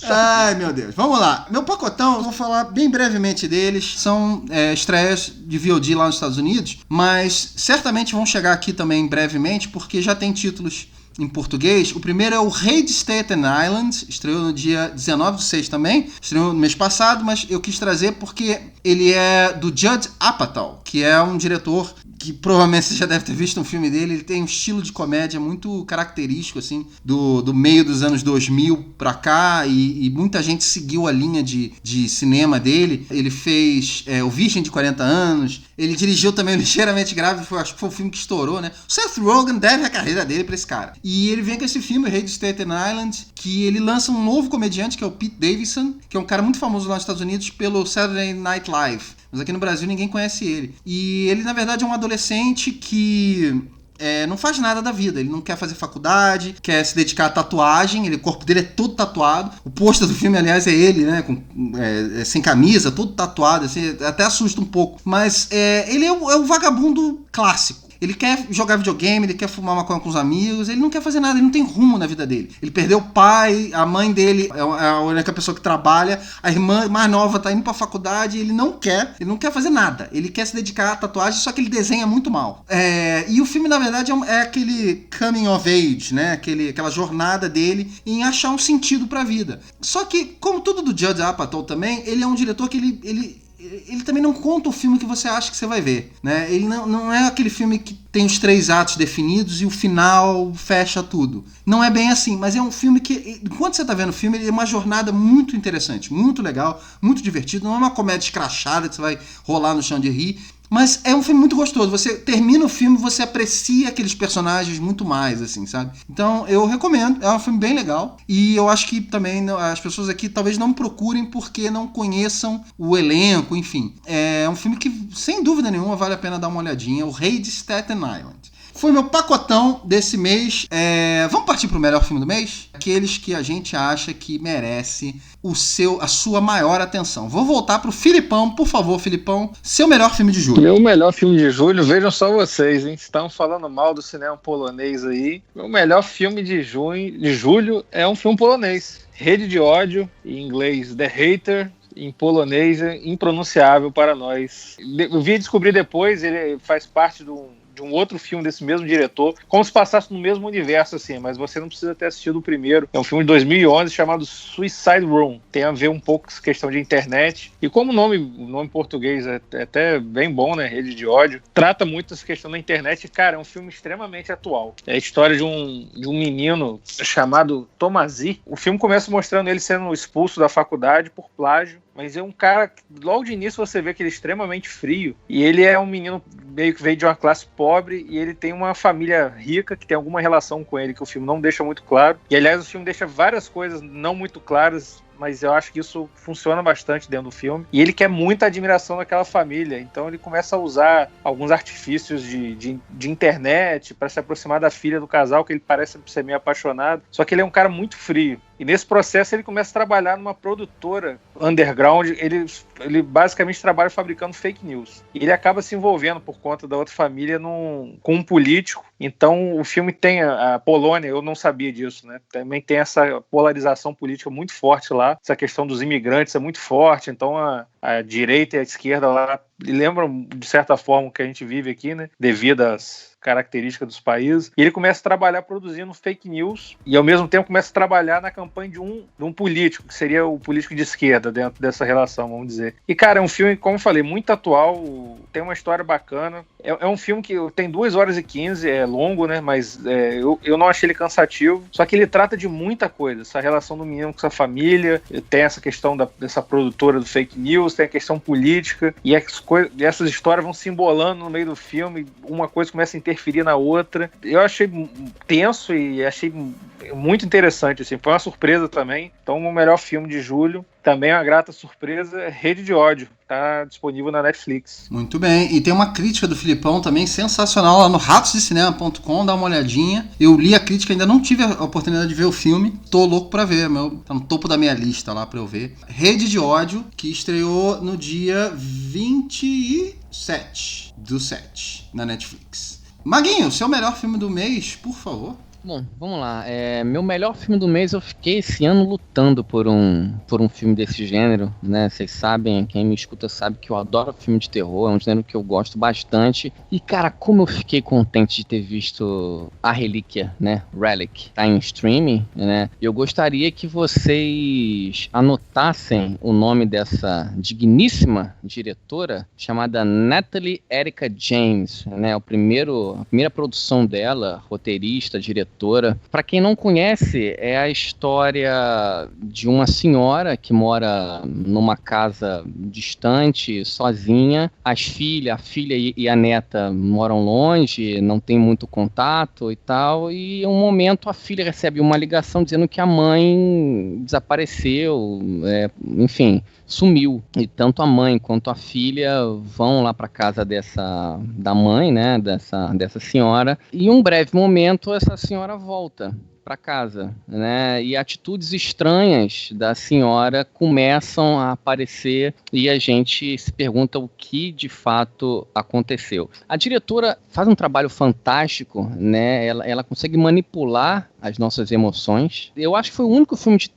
Ai, meu Deus. Vamos lá. Meu pacotão, eu vou falar bem brevemente deles. São estreias de VOD lá nos Estados Unidos, mas certamente vão chegar aqui também brevemente, porque já tem títulos em português. O primeiro é o Rei de Staten Island, estreou no dia 19/6 também, estreou no mês passado, mas eu quis trazer porque ele é do Judd Apatow, que é um diretor que provavelmente você já deve ter visto um filme dele. Ele tem um estilo de comédia muito característico, assim, do meio dos anos 2000 pra cá, e muita gente seguiu a linha de cinema dele. Ele fez O Virgem de 40 Anos, ele dirigiu também o Ligeiramente Grávido, acho que foi o filme que estourou, né? O Seth Rogen deve a carreira dele pra esse cara. E ele vem com esse filme, o Rei de Staten Island, que ele lança um novo comediante, que é o Pete Davidson, que é um cara muito famoso lá nos Estados Unidos pelo Saturday Night Live. Mas aqui no Brasil ninguém conhece ele. E ele, na verdade, é um adolescente que não faz nada da vida. Ele não quer fazer faculdade, quer se dedicar à tatuagem. O corpo dele é todo tatuado. O pôster do filme, aliás, é ele, né? Sem camisa, todo tatuado. Assim, até assusta um pouco. Mas ele é o vagabundo clássico. Ele quer jogar videogame, ele quer fumar maconha com os amigos, ele não quer fazer nada, ele não tem rumo na vida dele. Ele perdeu o pai, a mãe dele é a única pessoa que trabalha, a irmã mais nova tá indo pra faculdade, ele não quer fazer nada. Ele quer se dedicar à tatuagem, só que ele desenha muito mal. E o filme, na verdade, é aquele coming of age, né? Aquela jornada dele em achar um sentido pra vida. Só que, como tudo do Judd Apatow também, ele é um diretor que ele também não conta o filme que você acha que você vai ver, né? Ele não é aquele filme que tem os 3 atos definidos e o final fecha tudo. Não é bem assim, mas é um filme que, enquanto você tá vendo o filme, ele é uma jornada muito interessante, muito legal, muito divertido. Não é uma comédia escrachada que você vai rolar no chão de rir, mas é um filme muito gostoso. Você termina o filme, você aprecia aqueles personagens muito mais, assim, sabe? Então, eu recomendo. É um filme bem legal. E eu acho que também as pessoas aqui talvez não procurem porque não conheçam o elenco, enfim. É um filme que, sem dúvida nenhuma, vale a pena dar uma olhadinha. O Rei de Staten Island. Foi meu pacotão desse mês. Vamos partir pro melhor filme do mês? Aqueles que a gente acha que merece a sua maior atenção. Vou voltar pro Filipão, por favor, Filipão. Seu melhor filme de julho. Meu melhor filme de julho, vejam só vocês, hein? Estão falando mal do cinema polonês aí. O melhor filme de julho é um filme polonês. Rede de Ódio, em inglês The Hater, em polonês impronunciável para nós. Eu vim descobrir depois, ele faz parte de um outro filme desse mesmo diretor, como se passasse no mesmo universo, assim, mas você não precisa ter assistido o primeiro. É um filme de 2011 chamado Suicide Room. Tem a ver um pouco com essa questão de internet. E como o nome em português é até bem bom, né? Rede de Ódio. Trata muito essa questão da internet. Cara, é um filme extremamente atual. É a história de um menino chamado Tomazi. O filme começa mostrando ele sendo expulso da faculdade por plágio. Mas é um cara que, logo de início, você vê que ele é extremamente frio. E ele é um menino meio que veio de uma classe pobre. E ele tem uma família rica que tem alguma relação com ele, que o filme não deixa muito claro. E, aliás, o filme deixa várias coisas não muito claras, mas eu acho que isso funciona bastante dentro do filme. E ele quer muita admiração daquela família. Então ele começa a usar alguns artifícios de internet para se aproximar da filha do casal, que ele parece ser meio apaixonado. Só que ele é um cara muito frio. E nesse processo ele começa a trabalhar numa produtora underground. Ele basicamente trabalha fabricando fake news. E ele acaba se envolvendo por conta da outra família com um político. Então o filme tem a Polônia, eu não sabia disso, né? Também tem essa polarização política muito forte lá. Essa questão dos imigrantes é muito forte. Então a direita e a esquerda lá lembram, de certa forma, o que a gente vive aqui, né? Devido às característica dos países, e ele começa a trabalhar produzindo fake news e ao mesmo tempo começa a trabalhar na campanha de um político, que seria o político de esquerda dentro dessa relação, vamos dizer. E cara, é um filme, como eu falei, muito atual, tem uma história bacana, é um filme que tem 2h15, é longo, né, mas eu não achei ele cansativo, só que ele trata de muita coisa, essa relação do menino com sua família, tem essa questão dessa produtora do fake news, tem a questão política, e essas histórias vão se embolando no meio do filme, uma coisa começa a interferir na outra. Eu achei tenso e achei muito interessante, assim, foi uma surpresa também. Então, o melhor filme de julho, também uma grata surpresa, Rede de Ódio, tá disponível na Netflix. Muito bem, e tem uma crítica do Filipão também sensacional lá no ratosdecinema.com, dá uma olhadinha. Eu li a crítica, ainda não tive a oportunidade de ver o filme, tô louco pra ver, tá no topo da minha lista lá pra eu ver. Rede de Ódio, que estreou no dia 27/7 na Netflix. Maguinho, seu melhor filme do mês, por favor. Bom, vamos lá. Meu melhor filme do mês, eu fiquei esse ano lutando por um filme desse gênero, né? Vocês sabem, quem me escuta sabe que eu adoro filme de terror, é um gênero que eu gosto bastante. E, cara, como eu fiquei contente de ter visto A Relíquia, né? Relic, tá em streaming, né? Eu gostaria que vocês anotassem o nome dessa digníssima diretora, chamada Natalie Erica James, né? A primeira produção dela, roteirista, diretora. Para quem não conhece, é a história de uma senhora que mora numa casa distante, sozinha. A filha e a neta moram longe, não tem muito contato e tal. E em um momento a filha recebe uma ligação dizendo que a mãe desapareceu, enfim, sumiu. E tanto a mãe quanto a filha vão lá para casa da mãe, né, dessa senhora. E em um breve momento essa senhora volta para casa, né? E atitudes estranhas da senhora começam a aparecer e a gente se pergunta o que de fato aconteceu. A diretora faz um trabalho fantástico, né? Ela consegue manipular as nossas emoções. Eu acho que foi o único filme de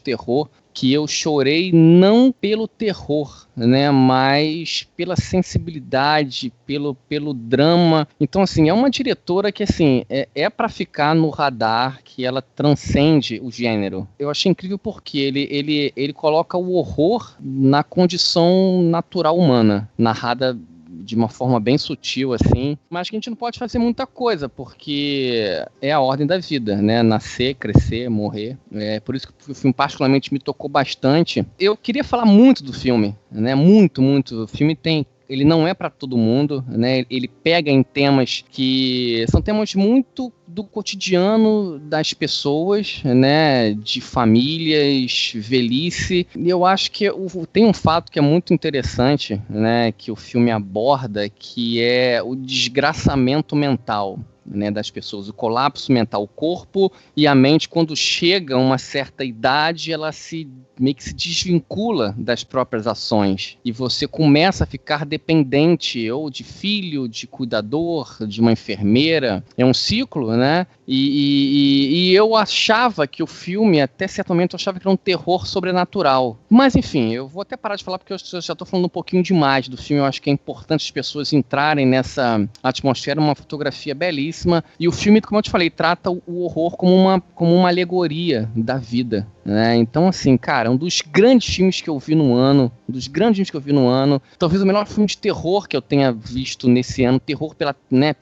terror que eu chorei não pelo terror, né, mas pela sensibilidade, pelo drama. Então, assim, é uma diretora que, assim, é para ficar no radar, que ela transcende o gênero. Eu achei incrível porque ele coloca o horror na condição natural humana, narrada de uma forma bem sutil, assim, mas que a gente não pode fazer muita coisa, porque é a ordem da vida, né? Nascer, crescer, morrer. Por isso que o filme particularmente me tocou bastante. Eu queria falar muito do filme, né? Muito, muito. O filme ele não é para todo mundo, né? Ele pega em temas que são temas muito do cotidiano das pessoas, né? De famílias, velhice. E eu acho que tem um fato que é muito interessante, né? Que o filme aborda, que é o desgraçamento mental, né, das pessoas, o colapso mental. O corpo e a mente, quando chega a uma certa idade, ela meio que se desvincula das próprias ações e você começa a ficar dependente ou de filho, de cuidador, de uma enfermeira. É um ciclo, né? E eu achava que o filme, até certo momento, eu achava que era um terror sobrenatural. Mas, enfim, eu vou até parar de falar porque eu já estou falando um pouquinho demais do filme. Eu acho que é importante as pessoas entrarem nessa atmosfera, uma fotografia belíssima. E o filme, como eu te falei, trata o horror como uma alegoria da vida, né? Então, assim, cara, um dos grandes filmes que eu vi no ano, talvez o melhor filme de terror que eu tenha visto nesse ano, terror pela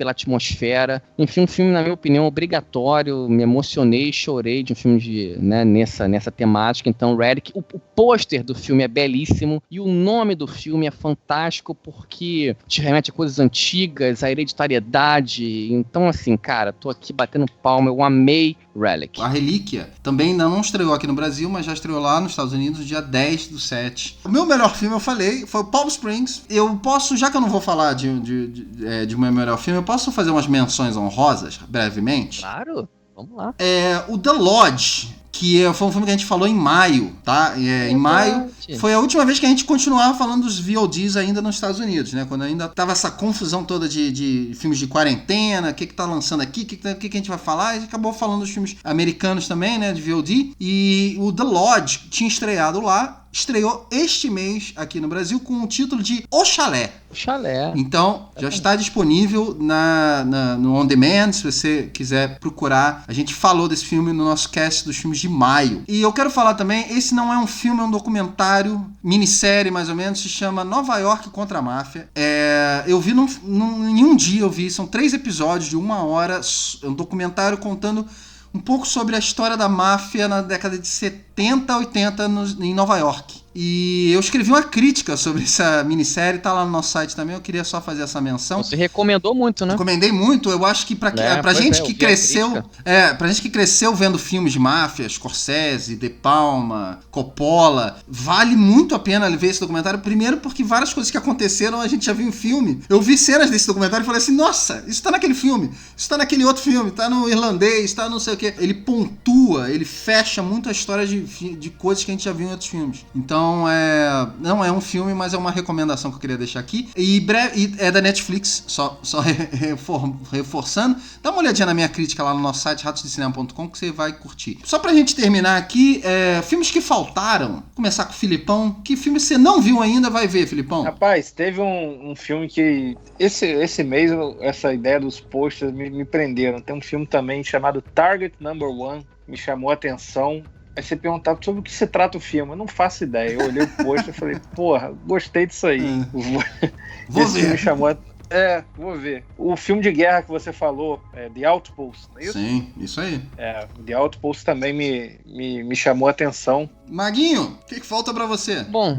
atmosfera. Enfim, um filme, na minha opinião, obrigatório. Me emocionei, chorei de um filme nessa temática. Então, Relic, o pôster do filme é belíssimo e o nome do filme é fantástico porque te remete a coisas antigas, a hereditariedade. Então, assim, cara, tô aqui batendo palma, eu amei Relic. A Relíquia também ainda não estreou aqui no Brasil, mas já estreou lá nos Estados Unidos, dia 10/7. O meu melhor filme, eu falei, foi o Palm Springs. Eu posso, já que eu não vou falar de meu melhor filme, eu posso fazer umas menções honrosas, brevemente? Claro, vamos lá. O The Lodge, que foi um filme que a gente falou em maio, tá? Em maio foi a última vez que a gente continuava falando dos VODs ainda nos Estados Unidos, né? Quando ainda tava essa confusão toda de filmes de quarentena, o que tá lançando aqui, o que a gente vai falar, e a gente acabou falando dos filmes americanos também, né? De VOD. E o The Lodge tinha estreado lá, estreou este mês aqui no Brasil com o título de O Chalé. O Chalé. Então, já está disponível no On Demand, se você quiser procurar. A gente falou desse filme no nosso cast dos filmes de maio. E eu quero falar também, esse não é um filme, é um documentário, minissérie mais ou menos, se chama Nova York contra a Máfia. Eu vi em um dia, são 3 episódios de 1 hora, é um documentário contando um pouco sobre a história da máfia na década de 70, 80 em Nova York. E eu escrevi uma crítica sobre essa minissérie, tá lá no nosso site também, eu queria só fazer essa menção. Você recomendou muito, né? Recomendei muito, eu acho que pra gente que cresceu... pra gente que cresceu vendo filmes de máfia, Scorsese, De Palma, Coppola, vale muito a pena ver esse documentário, primeiro porque várias coisas que aconteceram a gente já viu em filme. Eu vi cenas desse documentário e falei assim, nossa, isso tá naquele filme, isso tá naquele outro filme, tá no Irlandês, tá não sei o quê. Ele pontua, ele fecha muito a história de coisas que a gente já viu em outros filmes. Então, não é um filme, mas é uma recomendação que eu queria deixar aqui. E é da Netflix, só reforçando. Dá uma olhadinha na minha crítica lá no nosso site, ratosdecinema.com, que você vai curtir. Só pra gente terminar aqui, filmes que faltaram. Vou começar com o Filipão. Que filme você não viu ainda, vai ver, Filipão? Rapaz, teve um filme que... Esse mês, essa ideia dos posters me prenderam. Tem um filme também chamado Target Number One, me chamou a atenção. Aí você perguntava sobre o que se trata o filme. Eu não faço ideia. Eu olhei o pôster e falei, porra, gostei disso aí. Vou ver. Me chamou vou ver. O filme de guerra que você falou, The Outpost, não é isso? Sim, isso aí. The Outpost também me chamou a atenção. Maguinho, o que falta pra você? Bom,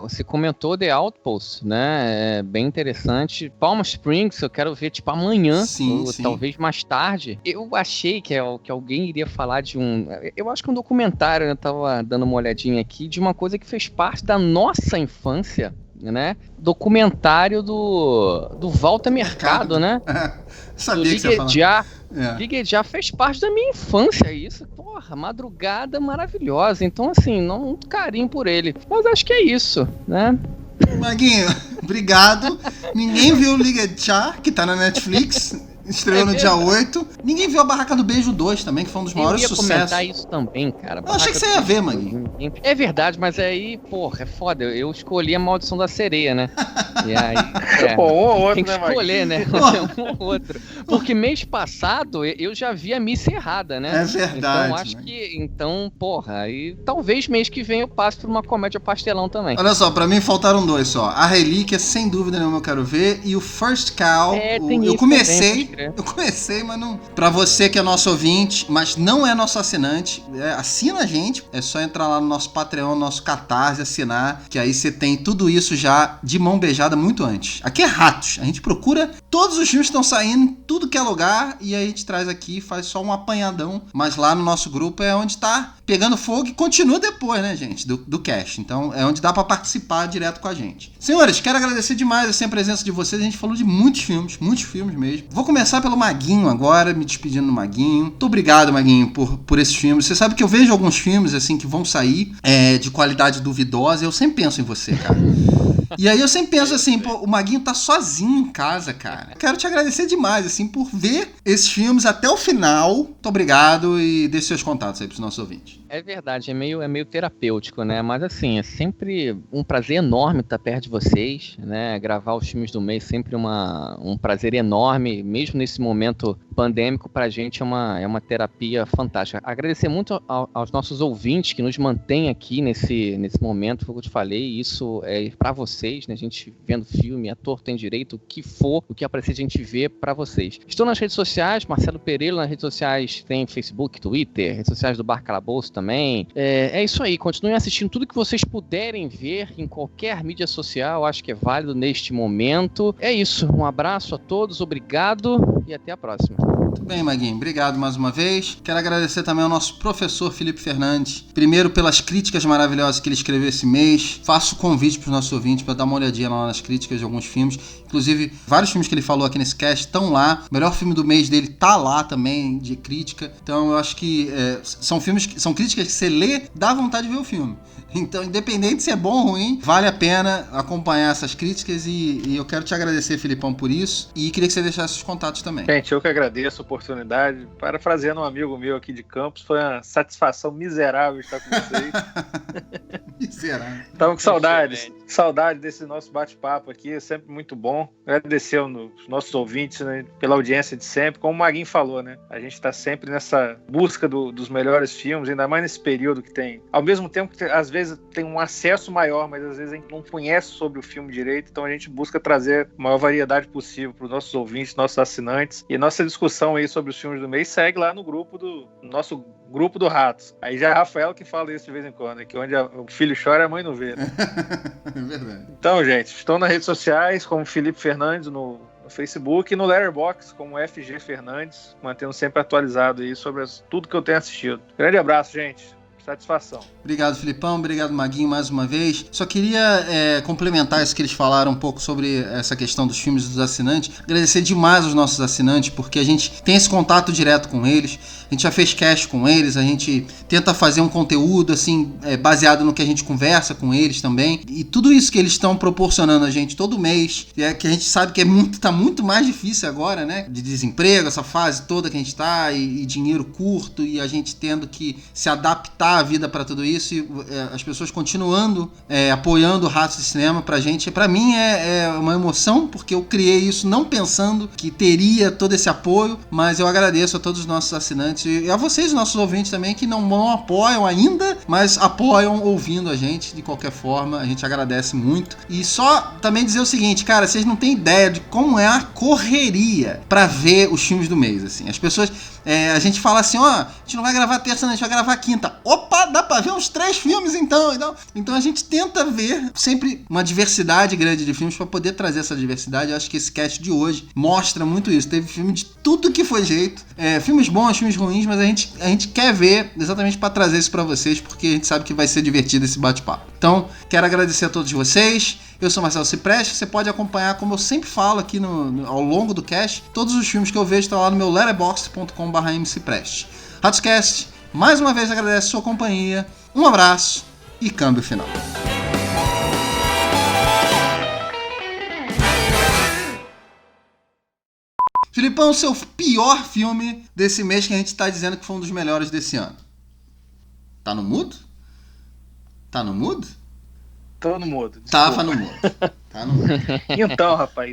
você comentou The Outpost, né? É bem interessante. Palm Springs, eu quero ver tipo amanhã, ou talvez mais tarde. Eu achei que alguém iria falar de eu acho que um documentário, eu tava dando uma olhadinha aqui, de uma coisa que fez parte da nossa infância, né? Documentário do Walter Mercado, né? Sabia que você ia falar. Ligue Já fez parte da minha infância, isso. Porra, madrugada maravilhosa. Então, assim, um carinho por ele. Mas acho que é isso, né? Maguinho, obrigado. Ninguém viu o Ligue Já, que tá na Netflix. Estreou no dia 8. Ninguém viu a Barraca do Beijo 2 também, que foi um dos maiores sucessos. Eu ia comentar isso também, cara. Eu achei que você ia ver, Maguinho. É verdade, mas aí, porra, é foda. Eu escolhi a Maldição da Sereia, né? E aí, um ou outro, tem que escolher, né? Um ou outro. Porque mês passado eu já vi a missa errada, né? É verdade. Então acho que, porra, aí talvez mês que vem eu passe por uma comédia pastelão também. Olha só, pra mim faltaram dois só. A Relíquia, sem dúvida nenhuma, eu quero ver. E o First Cow. Eu comecei, mas não... Pra você que é nosso ouvinte, mas não é nosso assinante, assina a gente. É só entrar lá no nosso Patreon, nosso Catarse, assinar, que aí você tem tudo isso já de mão beijada muito antes. Aqui é Ratos. A gente procura todos os filmes que estão saindo em tudo que é lugar e aí a gente traz aqui e faz só um apanhadão. Mas lá no nosso grupo é onde tá pegando fogo e continua depois, né, gente? Do cast. Então é onde dá pra participar direto com a gente. Senhores, quero agradecer demais assim, a presença de vocês. A gente falou de muitos filmes mesmo. Vou começar pelo Maguinho agora, me despedindo do Maguinho. Muito obrigado, Maguinho, por esses filmes. Você sabe que eu vejo alguns filmes assim que vão sair de qualidade duvidosa e eu sempre penso em você, cara. E aí eu sempre penso assim, pô, o Maguinho tá sozinho em casa, cara. Quero te agradecer demais, assim, por ver esses filmes até o final. Muito obrigado e deixe seus contatos aí pros nossos ouvintes. É verdade, é meio terapêutico, né? Mas assim, é sempre um prazer enorme estar perto de vocês, né? Gravar os filmes do mês sempre um prazer enorme, mesmo nesse momento pandêmico, pra gente é uma terapia fantástica. Agradecer muito aos nossos ouvintes que nos mantêm aqui nesse momento, foi o que eu te falei, isso é pra vocês, né? A gente vendo filme, ator tem direito, o que for, o que aparecer a gente vê pra vocês. Estou nas redes sociais, Marcelo Pereira, nas redes sociais tem Facebook, Twitter, redes sociais do Bar Calabouço também. É isso aí, continuem assistindo tudo que vocês puderem ver em qualquer mídia social, acho que é válido neste momento. É isso, um abraço a todos, obrigado e até a próxima. Muito bem, Maguinho, obrigado mais uma vez. Quero agradecer também ao nosso professor Felipe Fernandes, primeiro pelas críticas maravilhosas que ele escreveu esse mês. Faço o convite para os nossos ouvintes para dar uma olhadinha lá nas críticas de alguns filmes, inclusive vários filmes que ele falou aqui nesse cast estão lá. O melhor filme do mês dele tá lá também, de crítica. Então eu acho que são críticas que você lê, dá vontade de ver o filme. Então, independente se é bom ou ruim, vale a pena acompanhar essas críticas e eu quero te agradecer, Filipão, por isso. E queria que você deixasse os contatos também. Gente, eu que agradeço a oportunidade. Parafraseando um amigo meu aqui de Campos, foi uma satisfação miserável estar com vocês. Miserável. Estamos com saudade desse nosso bate-papo aqui, é sempre muito bom. Agradecer aos nossos ouvintes, né, pela audiência de sempre. Como o Maguinho falou, né? A gente está sempre nessa busca dos melhores filmes, ainda mais nesse período que tem. Ao mesmo tempo que às vezes tem um acesso maior, mas às vezes a gente não conhece sobre o filme direito, então a gente busca trazer a maior variedade possível para os nossos ouvintes, nossos assinantes. E nossa discussão discussão aí sobre os filmes do mês, segue lá no nosso grupo do Ratos. Aí já é Rafael que fala isso de vez em quando, que onde o filho chora, a mãe não vê. Né? É verdade. Então, gente, estou nas redes sociais como Felipe Fernandes no Facebook e no Letterboxd como FG Fernandes, mantendo sempre atualizado aí sobre tudo que eu tenho assistido. Grande abraço, gente. Satisfação. Obrigado, Filipão. Obrigado, Maguinho, mais uma vez. Só queria complementar isso que eles falaram um pouco sobre essa questão dos filmes dos assinantes. Agradecer demais aos nossos assinantes, porque a gente tem esse contato direto com eles. A gente já fez cast com eles, a gente tenta fazer um conteúdo assim baseado no que a gente conversa com eles também. E tudo isso que eles estão proporcionando a gente todo mês, que a gente sabe que tá muito mais difícil agora, né? De desemprego, essa fase toda que a gente tá, e dinheiro curto, e a gente tendo que se adaptar a vida para tudo isso, e as pessoas continuando apoiando o Ratos de Cinema pra gente. Pra mim é uma emoção, porque eu criei isso não pensando que teria todo esse apoio, mas eu agradeço a todos os nossos assinantes e a vocês, nossos ouvintes também, que não apoiam ainda, mas apoiam ouvindo a gente de qualquer forma. A gente agradece muito. E só também dizer o seguinte, cara, vocês não têm ideia de como é a correria pra ver os filmes do mês, assim. As pessoas... a gente fala assim, a gente não vai gravar terça, não, a gente vai gravar quinta. Opa, dá pra ver uns 3 filmes então. Então a gente tenta ver sempre uma diversidade grande de filmes pra poder trazer essa diversidade. Eu acho que esse cast de hoje mostra muito isso. Teve filme de tudo que foi jeito. Filmes bons, filmes ruins, mas a gente quer ver exatamente pra trazer isso pra vocês, porque a gente sabe que vai ser divertido esse bate-papo. Então, quero agradecer a todos vocês. Eu sou Marcelo Cipreste, você pode acompanhar, como eu sempre falo aqui ao longo do cast, todos os filmes que eu vejo estão lá no meu letterboxd.com/mcipreste. Ratscast, mais uma vez agradece a sua companhia, um abraço e câmbio final. Filipão, seu pior filme desse mês que a gente tá dizendo que foi um dos melhores desse ano. Tá no mudo? Tá no mudo? Tô no mudo. Tava no mudo. Tá no mudo. Então, rapaz,